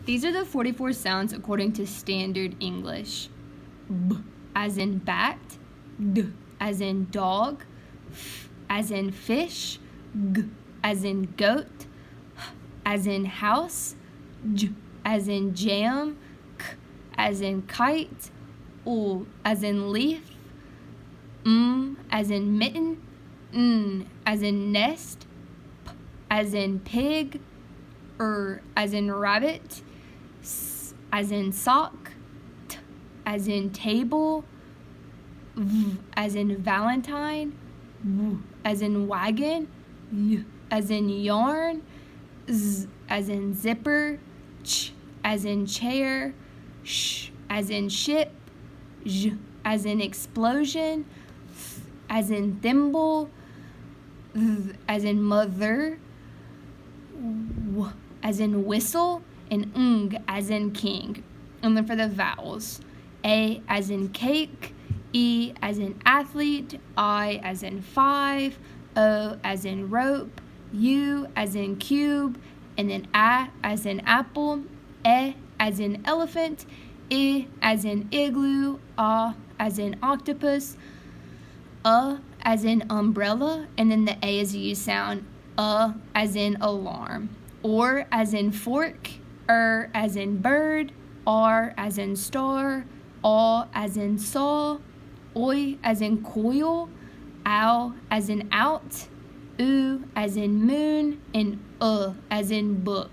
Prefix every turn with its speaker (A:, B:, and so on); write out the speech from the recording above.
A: These are the 44 sounds according to Standard English. B as in bat, D as in dog, F as in fish, G as in goat, H as in house, J as in jam, K as in kite, O as in leaf, M as in mitten, N as in nest, P as in pig, R as in rabbit, S as in sock, T as in table, V as in Valentine, W as in wagon, Y as in yarn, Z as in zipper, Ch as in chair, Sh as in ship, J as in explosion, Th as in thimble, Th as in mother, W as in whistle, and Ng as in king. And then for the vowels, A as in cake, E as in athlete, I as in 5, O as in rope, U as in cube, and then A as in apple, E as in elephant, I as in igloo, A as in octopus, as in umbrella, and then the A is a U sound, as in alarm, or as in fork, as in bird, R as in star, Aw as in saw, Oi as in coil, Ow as in out, Oo as in moon, and as in book.